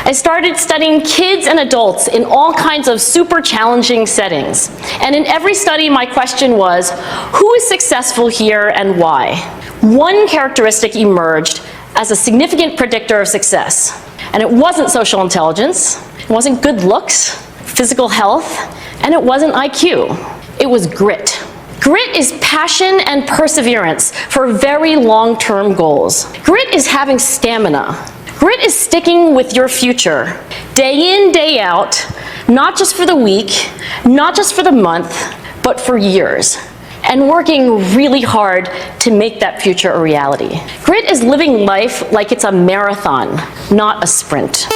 I started studying kids and adults in all kinds of super challenging settings. And in every study, my question was, who is successful here and why? One characteristic emerged as a significant predictor of success. And it wasn't social intelligence, it wasn't good looks, physical health, and it wasn't IQ. It was grit. Grit is passion and perseverance for very long-term goals. Grit is having stamina. Grit is sticking with your future, day in, day out, not just for the week, not just for the month, but for years, and working really hard to make that future a reality. Grit is living life like it's a marathon, not a sprint.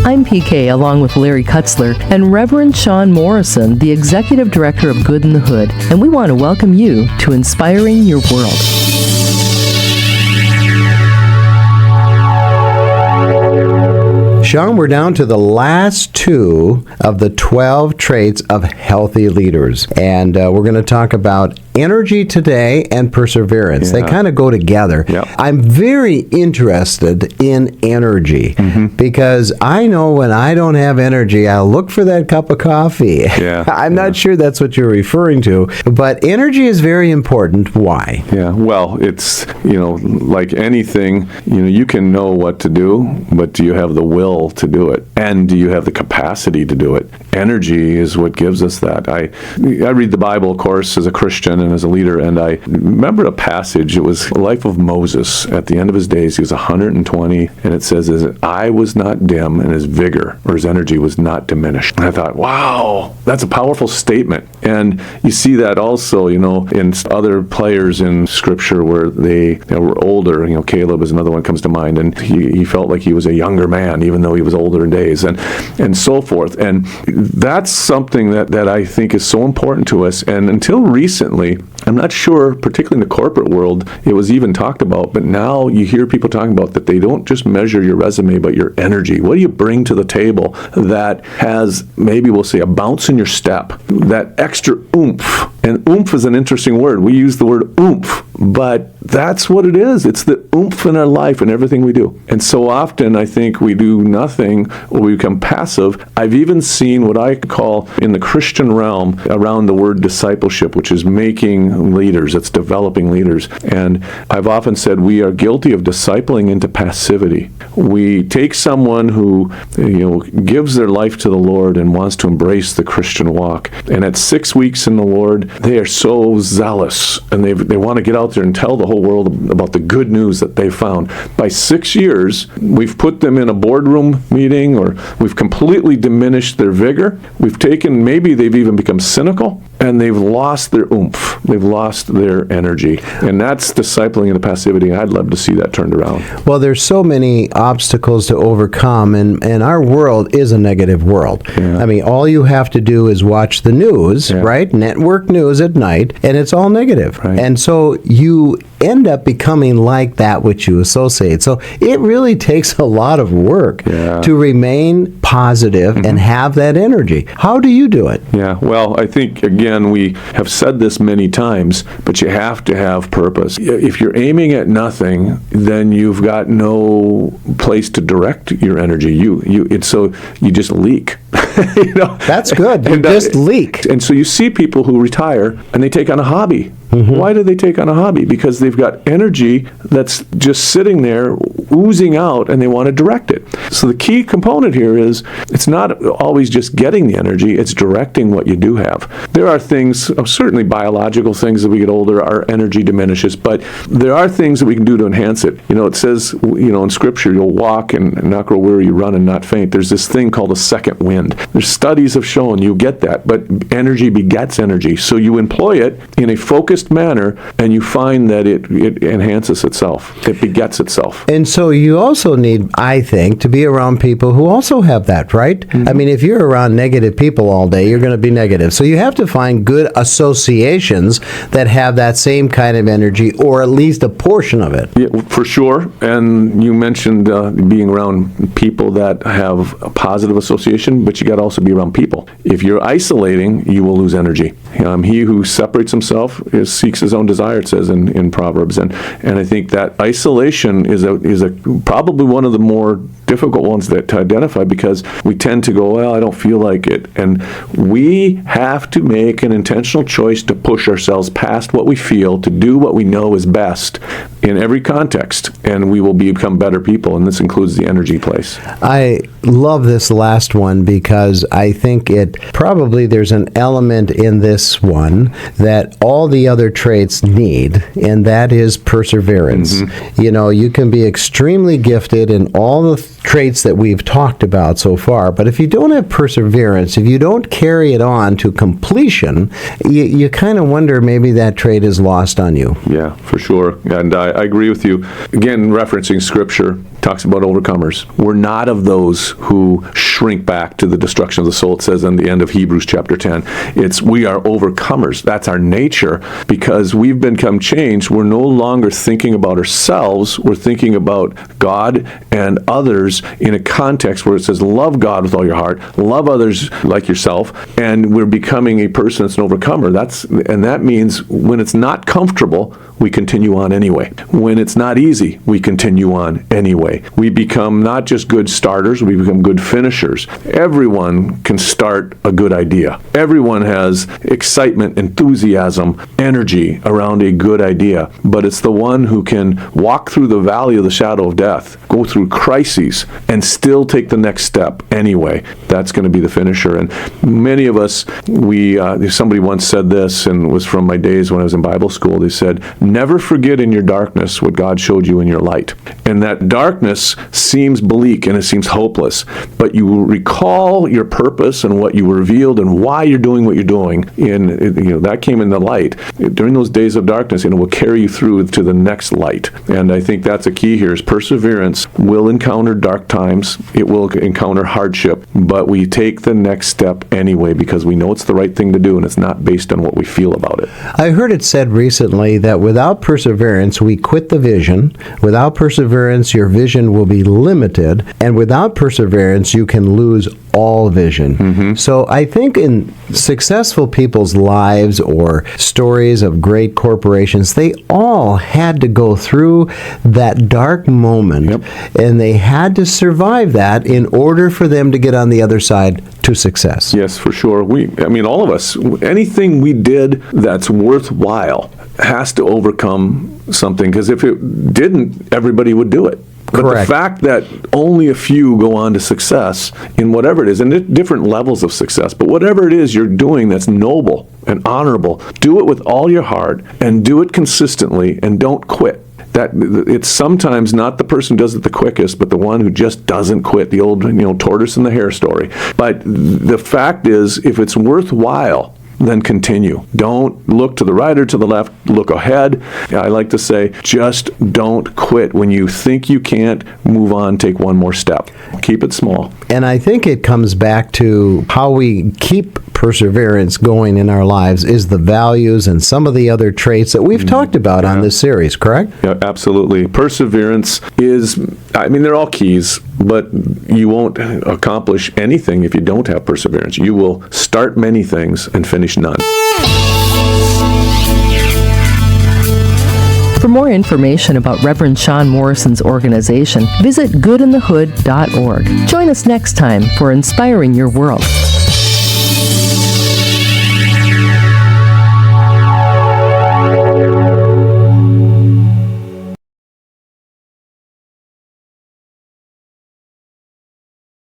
I'm PK along with Larry Kutzler and Reverend Shawn Morrison, the Executive Director of Good in the Hood, and we want to welcome you to Inspiring Your World. Shawn, we're down to the last 2 of the 12 traits of healthy leaders. And we're going to talk about energy today and perseverance. They kind of go together. Yep. I'm very interested in energy because I know when I don't have energy, I'll look for that cup of coffee. I'm not sure that's what you're referring to, but energy is very important. Why? Yeah, well, it's, like anything, you can know what to do, but do you have the will to do it? And do you have the capacity to do it? Energy is what gives us that. I read the Bible, of course, as a Christian and as a leader, and I remember a passage. It was the life of Moses. At the end of his days, he was 120, and it says his eye was not dim and his vigor or his energy was not diminished. And I thought, wow, that's a powerful statement. And you see that also, in other players in Scripture where they were older. Caleb is another one that comes to mind, and he felt like he was a younger man, even though he was older in days, and so forth. And that's something that I think is so important to us. And until recently, I'm not sure, particularly in the corporate world, it was even talked about, but now you hear people talking about that they don't just measure your resume, but your energy. What do you bring to the table that has, maybe we'll say, a bounce in your step, that extra oomph? And oomph is an interesting word. We use the word oomph, but that's what it is. It's the oomph in our life and everything we do. And so often I think we do nothing or we become passive. I've even seen what I call in the Christian realm around the word discipleship, which is making leaders. It's developing leaders. And I've often said we are guilty of discipling into passivity. We take someone who gives their life to the Lord and wants to embrace the Christian walk. And at 6 weeks in the Lord, they are so zealous and they want to get out there and tell the whole world about the good news that they found. By 6 years, we've put them in a boardroom meeting, or we've completely diminished their vigor. Maybe they've even become cynical, and they've lost their oomph. They've lost their energy. And that's discipling into passivity. I'd love to see that turned around. Well, there's so many obstacles to overcome, and our world is a negative world. Yeah. I mean, all you have to do is watch the news, right? Network news at night, and it's all negative. Right. And so you end up becoming like that which you associate. So it really takes a lot of work to remain positive and have that energy. How do you do it? Yeah, well, I think, again, we have said this many times, but you have to have purpose. If you're aiming at nothing, then you've got no place to direct your energy. So you just leak. That's good. You just leak. And so you see people who retire and they take on a hobby. Why do they take on a hobby? Because they've got energy that's just sitting there oozing out and they want to direct it. So the key component here is it's not always just getting the energy, it's directing what you do have. There are things, certainly biological things, as we get older, our energy diminishes, but there are things that we can do to enhance it. It says, in Scripture, you'll walk and not grow weary, you run and not faint. There's this thing called a second wind. There's studies have shown you get that, but energy begets energy. So you employ it in a focused manner and you find that it enhances itself. It begets itself. And so you also need, I think, to be around people who also have that, right? I mean, if you're around negative people all day, you're going to be negative. So you have to find good associations that have that same kind of energy, or at least a portion of it. Yeah, for sure. And you mentioned being around people that have a positive association, but you got to also be around people. If you're isolating, you will lose energy. He who separates himself seeks his own desire, it says in Proverbs. And I think that isolation is probably one of the more difficult ones to identify, because we tend to go, well, I don't feel like it. And we have to make an intentional choice to push ourselves past what we feel, to do what we know is best in every context, and we will become better people, and this includes the energy place. I love this last one because I think there's an element in this one that all the other traits need, and that is perseverance. You know, you can be extremely gifted in all the traits that we've talked about so far, but if you don't have perseverance, if you don't carry it on to completion, you kind of wonder maybe that trait is lost on you. Yeah, for sure. And I agree with you. Again, referencing Scripture, talks about overcomers. We're not of those who shrink back to the destruction of the soul. It says in the end of Hebrews chapter 10, we are overcomers. That's our nature, because we've become changed. We're no longer thinking about ourselves. We're thinking about God and others in a context where it says, love God with all your heart, love others like yourself, and we're becoming a person that's an overcomer. And that means when it's not comfortable, we continue on anyway. When it's not easy, we continue on anyway. We become not just good starters, we become good finishers. Everyone can start a good idea. Everyone has excitement, enthusiasm, energy around a good idea. But it's the one who can walk through the valley of the shadow of death, go through crises, and still take the next step anyway. That's going to be the finisher. And many of us, somebody once said this, and it was from my days when I was in Bible school. They said, never forget in your darkness what God showed you in your light. And that darkness seems bleak and it seems hopeless, but you will recall your purpose and what you revealed and why you're doing what you're doing. That came in the light. During those days of darkness, it will carry you through to the next light. And I think that's a key here, is perseverance will encounter dark times. It will encounter hardship, but we take the next step anyway because we know it's the right thing to do, and it's not based on what we feel about it. I heard it said recently that without perseverance, we quit the vision. Without perseverance, your vision will be limited. And without perseverance, you can lose all vision. So I think in successful people's lives or stories of great corporations, they all had to go through that dark moment, and they had to survive that in order for them to get on the other side to success. Yes, for sure. All of us, anything we did that's worthwhile has to overcome something, because if it didn't, everybody would do it. But Correct. The fact that only a few go on to success in whatever it is, and different levels of success, but whatever it is you're doing that's noble and honorable, do it with all your heart and do it consistently and don't quit. That it's sometimes not the person who does it the quickest, but the one who just doesn't quit, the old tortoise and the hare story. But the fact is, if it's worthwhile, then continue. Don't look to the right or to the left, look ahead. I like to say, just don't quit. When you think you can't, move on, take one more step. Keep it small. And I think it comes back to how we keep perseverance going in our lives is the values and some of the other traits that we've talked about on this series, correct? Yeah, absolutely. Perseverance is, they're all keys, but you won't accomplish anything if you don't have perseverance. You will start many things and finish none. For more information about Reverend Shawn Morrison's organization, visit goodinthehood.org. Join us next time for Inspiring Your World.